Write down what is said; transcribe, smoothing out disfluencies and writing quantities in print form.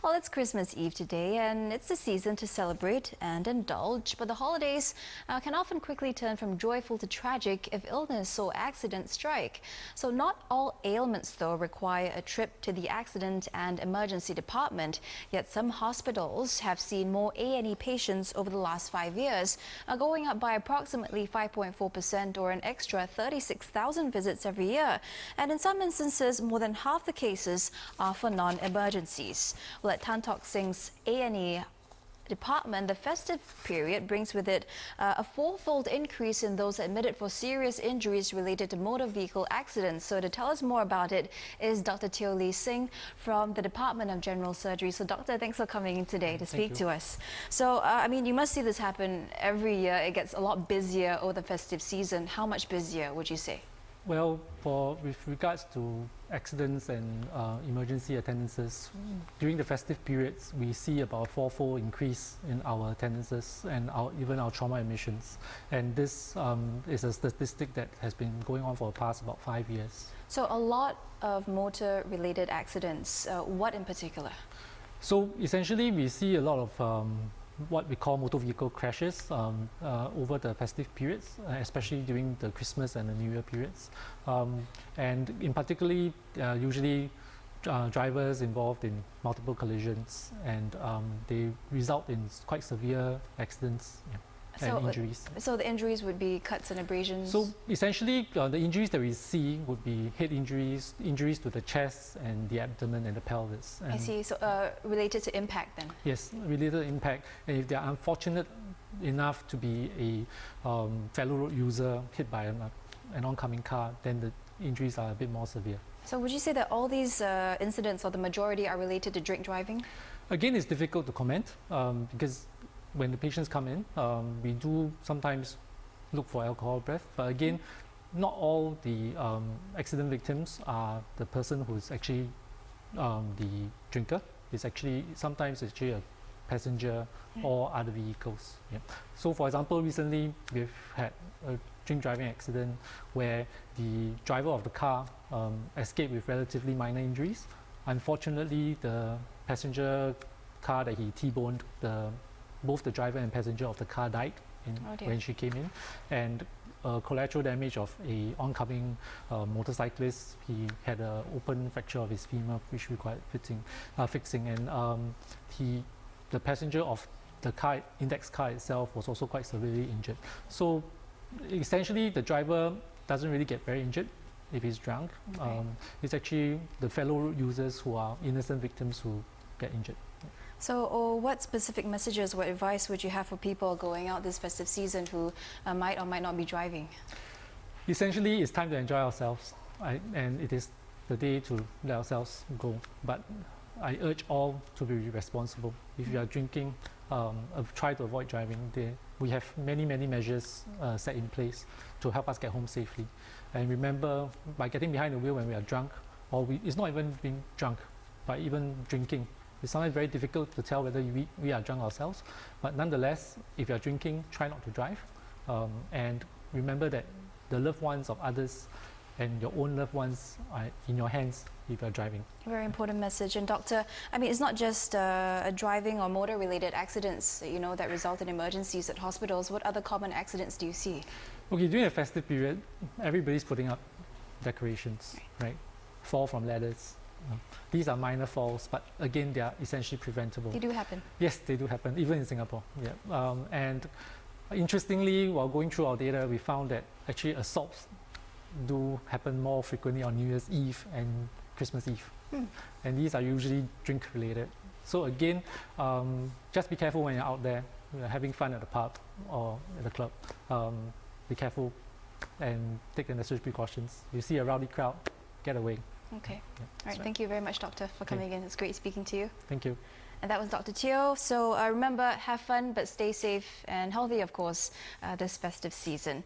Well, it's Christmas Eve today, and it's the season to celebrate and indulge. But the holidays can often quickly turn from joyful to tragic if illness or accident strike. So not all ailments, though, require a trip to the accident and emergency department. Yet some hospitals have seen more A&E patients over the last 5 years, going up by approximately 5.4% or an extra 36,000 visits every year. And in some instances, more than half the cases are for non-emergencies. Well, at Tock Seng's A&E department, the festive period brings with it a fourfold increase in those admitted for serious injuries related to motor vehicle accidents. So to tell us more about it is Dr Teo Li Tserng from the Department of General Surgery. So doctor, thanks for coming in today to speak to us. So I mean, you must see this happen every year. It gets a lot busier over the festive season. How much busier would you say? Well, with regards to accidents and emergency attendances, during the festive periods, we see about a fourfold increase in our attendances and even our trauma admissions. And this is a statistic that has been going on for the past about 5 years. So a lot of motor-related accidents. What in particular? So essentially, we see a lot of what we call motor vehicle crashes over the festive periods, especially during the Christmas and the New Year periods. And in particularly, usually drivers involved in multiple collisions, and they result in quite severe accidents. And injuries. So the injuries would be cuts and abrasions? So essentially, the injuries that we see would be head injuries, injuries to the chest and the abdomen and the pelvis. And I see. So related to impact then? Yes, related to impact. And if they are unfortunate enough to be a fellow road user hit by an oncoming car, then the injuries are a bit more severe. So would you say that all these incidents, or the majority, are related to drink driving? Again, it's difficult to comment because when the patients come in, we do sometimes look for alcohol breath, but again, not all the accident victims are the person who's actually the drinker. It's actually sometimes it's actually a passenger or other vehicles. Yeah. So for example, recently we've had a drink driving accident where the driver of the car escaped with relatively minor injuries. Unfortunately, the passenger car that he T-boned, both the driver and passenger of the car died when she came in, and collateral damage of a oncoming motorcyclist. He had an open fracture of his femur, which required fixing, and the passenger of the car, index car itself, was also quite severely injured. So essentially, the driver doesn't really get very injured if he's drunk. Okay. It's actually the fellow users who are innocent victims who get injured. So what specific messages, what advice would you have for people going out this festive season who might or might not be driving? Essentially, it's time to enjoy ourselves, and it is the day to let ourselves go. But I urge all to be responsible. If you are drinking, try to avoid driving. We have many measures set in place to help us get home safely. And remember, by getting behind the wheel when we are drunk, it's not even being drunk, but even drinking, it's sometimes very difficult to tell whether we are drunk ourselves. But nonetheless, if you're drinking, try not to drive. And remember that the loved ones of others and your own loved ones are in your hands if you're driving. Very important message. And doctor, I mean, it's not just driving or motor-related accidents, that result in emergencies at hospitals. What other common accidents do you see? Okay, during the festive period, everybody's putting up decorations, right? Fall from ladders. These are minor falls, but again, they are essentially preventable. They do happen. Yes, they do happen, even in Singapore. Yeah. And interestingly, while going through our data, we found that actually assaults do happen more frequently on New Year's Eve and Christmas Eve. And these are usually drink-related. So again, just be careful when you're out there, having fun at the pub or at the club. Be careful and take the necessary precautions. You see a rowdy crowd, get away. Okay. Yeah, all right. Thank you very much, doctor, for coming in. It's great speaking to you. Thank you. And that was Dr. Teo. So remember, have fun, but stay safe and healthy, of course, this festive season.